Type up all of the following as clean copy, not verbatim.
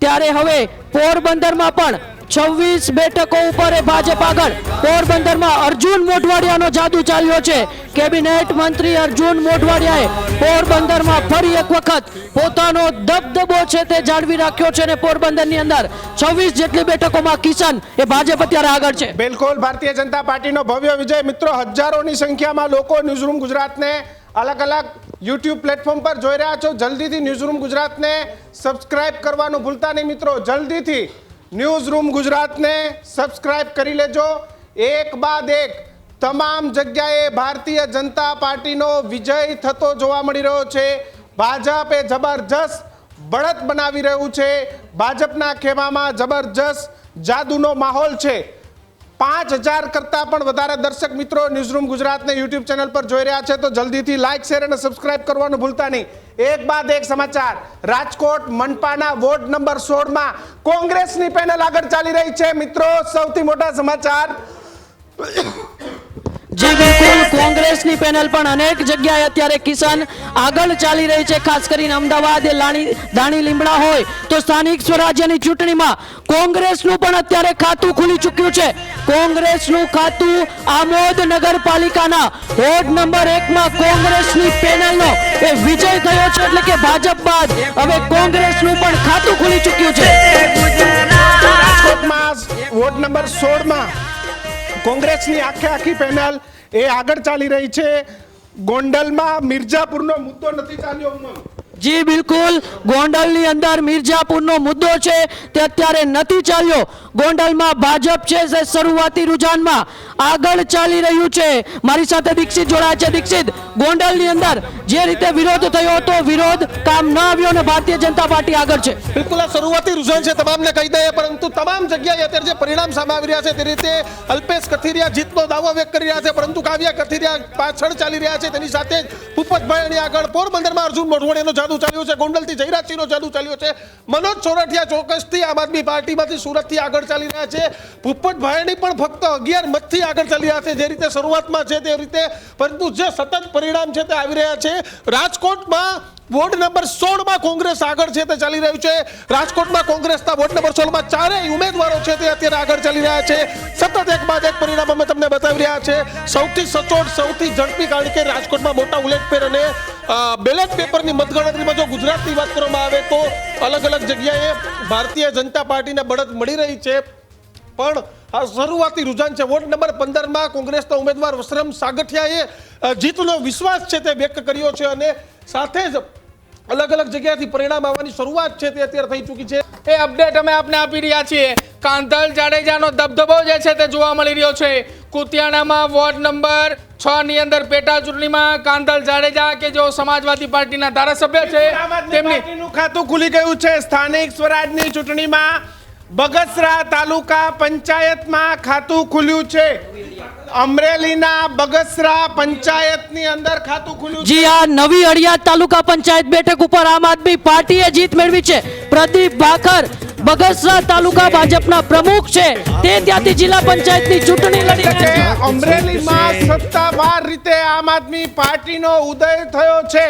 ત્યારે હવે પોરબંદરમાં પણ 26 બેઠકો ઉપર ભાજપ આગળ। પોરબંદરમાં અર્જુન મોઢવાડિયાનો જાદુ ચાલ્યો છે। કેબિનેટ મંત્રી અર્જુન મોઢવાડિયાએ પોરબંદરમાં ફરી એક વખત પોતાનો દબદબો છે તે જાળવી રાખ્યો છે અને પોરબંદરની અંદર 26 જેટલી બેઠકોમાં કિશન એ ભાજપ અત્યારે આગળ છે। બિલકુલ ભારતીય જનતા પાર્ટીનો ભવ્ય વિજય। મિત્રો, હજારોની સંખ્યામાં લોકો ન્યૂઝરૂમ ગુજરાતને અલગ અલગ યુટ્યુબ પ્લેટફોર્મ પર જોઈ રહ્યા છો। જલ્દીથી ન્યૂઝરૂમ ગુજરાતને સબસ્ક્રાઇબ કરવાનું ભૂલતા નહીં મિત્રો। જલ્દીથી ન્યૂઝરૂમ ગુજરાતને સબસ્ક્રાઇબ કરી લેજો। એક બાદ એક તમામ જગ્યાએ ભારતીય જનતા પાર્ટીનો વિજય થતો જોવા મળી રહ્યો છે। ભાજપ એ જબરજસ્ત બળત બનાવી રહ્યું છે। ભાજપના ખેમામાં જબરજસ્ત જાદુનો માહોલ છે। 5000 કરતા પણ વધારે દર્શક મિત્રો ન્યૂઝરૂમ ગુજરાતને યુટ્યુબ ચેનલ પર જોઈ રહ્યા છે, તો જલ્દીથી લાઇક, શેર અને સબસ્ક્રાઇબ કરવાનું ભૂલતા નહીં। એક બાદ એક સમાચાર। રાજકોટ મનપાના વોર્ડ નંબર 16 માં કોંગ્રેસની પેનલ આગળ ચાલી રહી છે। મિત્રો, સૌથી મોટા સમાચાર। જી બિલકુલ, કોંગ્રેસની પેનલ પણ અનેક જગ્યાએ અત્યારે કિશન આગળ ચાલી રહી છે। ખાસ કરીને અમદાવાદ, દાણી લીમડા હોય તો સ્થાનિક સ્વરાજ્યની ચૂંટણીમાં કોંગ્રેસનું પણ અત્યારે ખાતું ખુલી ચૂક્યું છે। કોંગ્રેસનું ખાતું આમોદ નગરપાલિકાના વોર્ડ નંબર 1 માં કોંગ્રેસની પેનલનો એ વિજય થયો છે, એટલે કે ભાજપ બાદ હવે કોંગ્રેસનું પણ ખાતું ખુલી ચૂક્યું છે। રાજકોટમાં વોર્ડ નંબર 16 માં કોંગ્રેસની આખી પેનલ એ આગળ ચાલી રહી છે। ગોંડલમાં મિર્જાપુરનો મુદ્દો નથી ચાલ્યો। જી બિલકુલ, ગોંડલની અંદર મિર્જાપુરનો મુદ્દો છે તે અત્યારે નથી ચાલ્યો। ગોંડલમાં ભાજપ છે જે શરૂઆતી રુઝાનમાં આગળ ચાલી રહ્યું છે। મારી સાથે દીક્ષિત જોડાયા છે। દીક્ષિત, ગોંડલની અંદર જે રીતે વિરોધ થયો હતો, વિરોધ કામ ન આવ્યો અને ભારતીય જનતા પાર્ટી આગળ છે। બિલકુલ, આ શરૂઆતી રુઝાન છે તમામને કહી દઈએ, પરંતુ તમામ જગ્યાએ અત્યારે જે પરિણામ સામે આવી રહ્યા છે તે રીતે અલ્પેશ કથિરિયા જીતનો દાવો વ્યક્ત કરી રહ્યા છે, પરંતુ કાવ્યા કથિરિયા પાછળ ચાલી રહ્યા છે। તેની સાથે જ ભૂપતભાઈ આગળ પોરબંદરમાં અર્જુન મોઢવાડિયાનો જાદુ ચાલ્યો છે, ગોંડલથી જયરાજસિંહનો જાદુ ચાલ્યો છે, મનોજ સોરઠિયા ચોક્કસથી આમ આદમી પાર્ટીમાંથી સુરતથી આગળ ચાલી રહ્યા છે। ભૂપતભાઈની પણ ફક્ત 11 મતથી આગળ ચાલી રહ્યા છે, જે રીતે શરૂઆતમાં છે તે રીતે, પરંતુ જે સતત પરિણામ છે તે આવી રહ્યા છે। રાજકોટમાં વોર્ડ નંબર 16 માં કોંગ્રેસ આગળ છે તે ચાલી રહ્યું છે। રાજકોટમાં કોંગ્રેસના વોર્ડ નંબર 16 માં ચારેય ઉમેદવારો છે તે અત્યારે આગળ ચાલી રહ્યા છે। સતત એક બાદ એક પરિણામ અમે તમને બતાવી રહ્યા છે। સૌથી સચોટ, સૌથી ઝડપી, કારણ કે રાજકોટમાં મોટા ઉલેટફેર અને બેલેટ પેપરની મતગણતરીમાં જો ગુજરાતની વાત કરવામાં આવે તો અલગ અલગ જગ્યાએ ભારતીય જનતા પાર્ટીને બળત મળી રહી છે, પણ આ શરૂઆતી રુઝાન છે। વોર્ડ નંબર 15 માં કોંગ્રેસના ઉમેદવાર વસરમ સાગઠિયાએ જીતનો વિશ્વાસ છે તે વ્યક્ત કર્યો છે અને સાથે જ અલગ અલગ જગ્યાથી પરિણામ આવવાની શરૂઆત છે તે અત્યારે થઈ ચૂકી છે। એ અપડેટ અમે આપને આપી રહ્યા છીએ। કાંધલ જાડેજાનો દબદબો જે છે તે જોવા મળી રહ્યો છે। કુતિયાણામાં વોર્ડ નંબર 6 ની અંદર પેટા ચૂંટણીમાં કાંધલ જાડેજા કે જેઓ સમાજવાદી પાર્ટીના ધારાસભ્ય છે તેમનું ખાતું ખુલી ગયું છે। સ્થાનિક સ્વરાજની ચૂંટણીમાં બગસરા તાલુકા પંચાયતમાં ખાતું ખુલ્યું છે। અમરેલીના બગસરા પંચાયતની અંદર ખાતું ખુલ્યું જી આ નવી અડિયાદ તાલુકા પંચાયત બેઠક ઉપર આમ આદમી પાર્ટીએ જીત મેળવી છે। પ્રદીપ ભાખર બગસરા તાલુકા ભાજપના પ્રમુખ છે, તે ત્યાંથી જિલ્લા પંચાયતની ચૂંટણી લડી રહ્યા છે। અમરેલીમાં સત્તાવાર રીતે આમ આદમી પાર્ટીનો ઉદય થયો છે।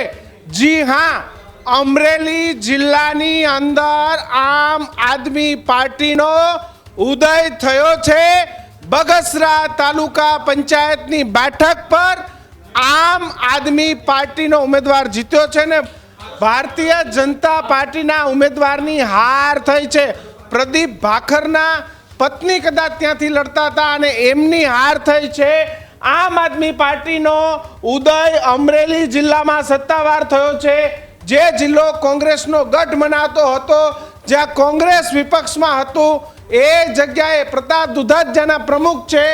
જી હા, અમરેલી જિલ્લાની અંદર આમ આદમી પાર્ટીનો ઉદય થયો છે। બગસરા તાલુકા પંચાયતની બેઠક પર આમ આદમી પાર્ટીનો ઉમેદવાર જીત્યો છે ને ભારતીય જનતા પાર્ટીના ઉમેદવારની હાર થઈ છે। પ્રદીપ ભાખરના પત્ની કદાચ ત્યાંથી લડતા હતા અને એમની હાર થઈ છે। આમ આદમી પાર્ટીનો ઉદય અમરેલી જિલ્લામાં સત્તાવાર થયો છે। જે જિલ્લો કોંગ્રેસનો ગઢ મનાતો હતો, જ્યાં કોંગ્રેસ વિપક્ષમાં હતું, એ જગ્યાએ પ્રતાપ દુધાતજાના પ્રમુખ છે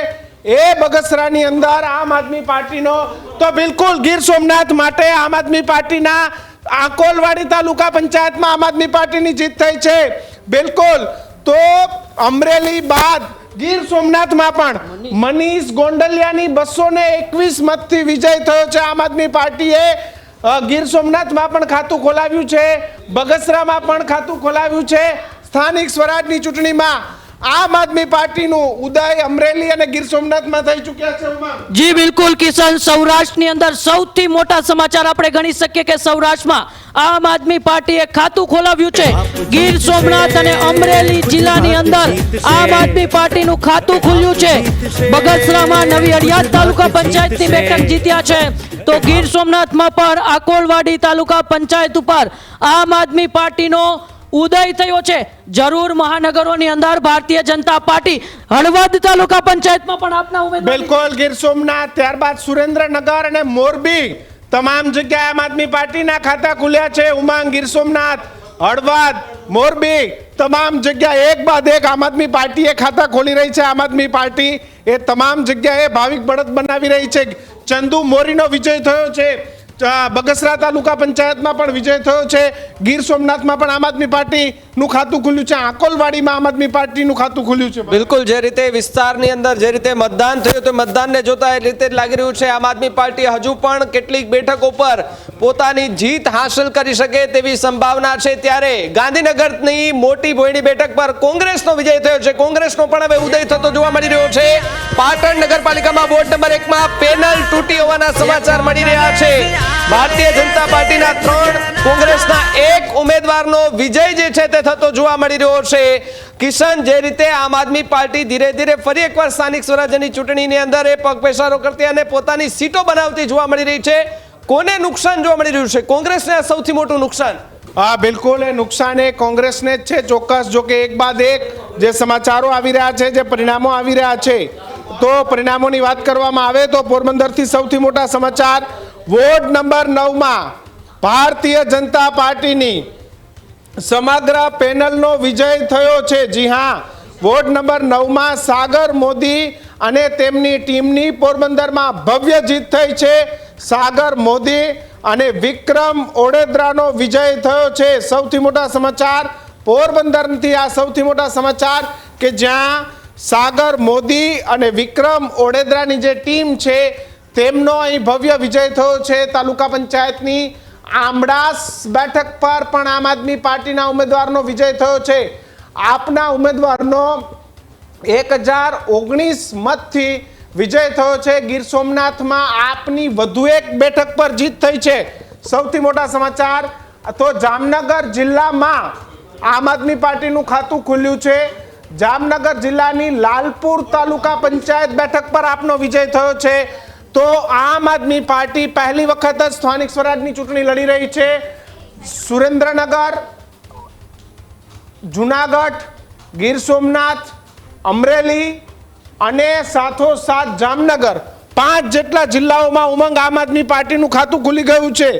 એ બગસરાની અંદર આમ આદમી પાર્ટીનો, તો બિલકુલ ગીર સોમનાથ માટે આમ આદમી પાર્ટીના આકોલવાડી તાલુકા પંચાયતમાં આમ આદમી પાર્ટીની જીત થઈ છે। બિલકુલ, તો અમરેલી બાદ ગીર સોમનાથમાં પણ મનીષ ગોંડલિયાની 221 મતથી વિજય થયો છે આમ આદમી પાર્ટીએ। ગીર સોમનાથમાં પણ ખાતું ખોલાવ્યું છે, બગસરામાં પણ ખાતું ખોલાવ્યું છે। સ્થાનિક સ્વરાજની ચૂંટણીમાં આમ આદમી પાર્ટીનું ઉદય અમરેલી અને ગીર સોમનાથમાં થઈ ચૂક્યા છે ઉમંગ. જી બિલકુલ કિશન, સૌરાષ્ટ્રની અંદર સૌથી મોટા સમાચાર આપણે ગણી શકીએ કે સૌરાષ્ટ્રમાં આમ આદમી પાર્ટીએ ખાતું ખોલાવ્યું છે. ગીર સોમનાથ અને અમરેલી જિલ્લાની અંદર આમ આદમી પાર્ટીનું ખાતું ખુલ્યું છે. બગસરામાં નવી અડિયાદ તાલુકા પંચાયતની બેઠક જીત્યા છે, તો ગીર સોમનાથમાં પણ આકોલવાડી તાલુકા પંચાયત ઉપર આમ આદમી પાર્ટીનો ઉદય થયો છે. જરૂર મહાનગરોની અંદર ભારતીય જનતા પાર્ટી હળવદ તાલુકા પંચાયતમાં પણ આપના ઉમેદવાર બિલકુલ ગીર સોમનાથ, ત્યારબાદ સુરેન્દ્રનગર અને મોરબી તમામ જગ્યાએ આમ આદમી પાર્ટીના ખાતા ખુલ્યા છે. ઉમંગ, ગીર સોમનાથ, હળવદ, મોરબી તમામ જગ્યાએ એક બાદ એક આમ આદમી પાર્ટીએ ખાતા ખોલી રહી છે. આમ આદમી પાર્ટી એ તમામ જગ્યાએ ભાવિક બળદ બનાવી રહી છે. ચંદુ મોરીનો વિજય થયો છે. બગસરા તાલુકા પંચાયતમાં પણ વિજય થયો છે. ગીર સોમનાથમાં પણ આમ આદમી પાર્ટીનું ખાતું ખુલ્યું છે. આકોલવાડીમાં આમ આદમી પાર્ટીનું ખાતું ખુલ્યું છે. બિલકુલ જે રીતે વિસ્તારની અંદર જે રીતે મતદાન થયું તો મતદાનને જોતા એ રીતે જ લાગી રહ્યું છે આમ આદમી પાર્ટી હજુ પણ કેટલીક બેઠકો પર પોતાની જીત હાંસલ કરી શકે તેવી સંભાવના છે. ત્યારે ગાંધીનગરની મોટી ભોયણી બેઠક પર કોંગ્રેસનો વિજય થયો છે. કોંગ્રેસનો પણ હવે ઉદય થતો જોવા મળી રહ્યો છે. પાટણ નગરપાલિકામાં વોર્ડ નંબર 1 માં પેનલ તૂટી હોવાના સમાચાર મળી રહ્યા છે. ભારતીય જનતા પાર્ટીના 3, કોંગ્રેસના 1 ઉમેદવારનો વિજય જે છે તે થતો જોવા મળી રહ્યો છે. કિશન, જે રીતે આમ આદમી પાર્ટી ધીરે ધીરે ફરી એકવાર સ્થાનિક સ્વરાજ્યની ચૂંટણીની અંદર એ પગપેસારો કરતી અને પોતાની સીટો બનાવતી જોવા મળી રહી છે, કોને નુકસાન જોવા મળી રહ્યું છે? કોંગ્રેસને આ સૌથી મોટું નુકસાન. હા બિલકુલ, એ નુકસાન એ કોંગ્રેસને જ છે ચોક્કસ. જો કે એક બાદ એક જે સમાચારો આવી રહ્યા છે, જે પરિણામો આવી રહ્યા છે, તો પરિણામોની વાત કરવામાં આવે તો પોરબંદરથી સૌથી મોટા સમાચાર, વોર્ડ નંબર 9 માં ભારતીય જનતા પાર્ટીની સમગ્ર પેનલનો વિજય થયો છે. જી હા, વોર્ડ નંબર 9 માં સાગર મોદી અને તેમની ટીમની પોરબંદરમાં ભવ્ય જીત થઈ છે. સાગર મોદી અને વિક્રમ ઓડેદરાનો વિજય થયો છે. સૌથી મોટા સમાચાર પોરબંદરથી આ સૌથી મોટા સમાચાર કે જ્યાં સાગર મોદી અને વિક્રમ ઓડેદરાની જે ટીમ છે તેમનો અહીં ભવ્ય વિજય થયો છે. તાલુકા પંચાયતની આમડાસ બેઠક પર પણ આમ આદમી પાર્ટીના ઉમેદવારનો વિજય થયો છે. આપના ઉમેદવારનો 1019 મતથી વિજય થયો છે. ગીર સોમનાથમાં આપની વધુ એક બેઠક પર જીત થઈ છે. સૌથી મોટા સમાચાર તો જામનગર જિલ્લામાં આમ આદમી પાર્ટીનું ખાતું ખુલ્યું છે. જામનગર જિલ્લાની લાલપુર તાલુકા પંચાયત બેઠક પર આપનો વિજય થયો છે. તો આમ આદમી પાર્ટી પહેલી વખત જ સ્થાનિક સ્વરાજની ચૂંટણી લડી રહી છે. સુરેન્દ્રનગર, જુનાગઢ, ગીર સોમનાથ, અમરેલી અને સાથોસાથ જામનગર 5 જેટલા જિલ્લાઓમાં ઉમંગ આમ આદમી પાર્ટીનું ખાતું ખુલી ગયું છે.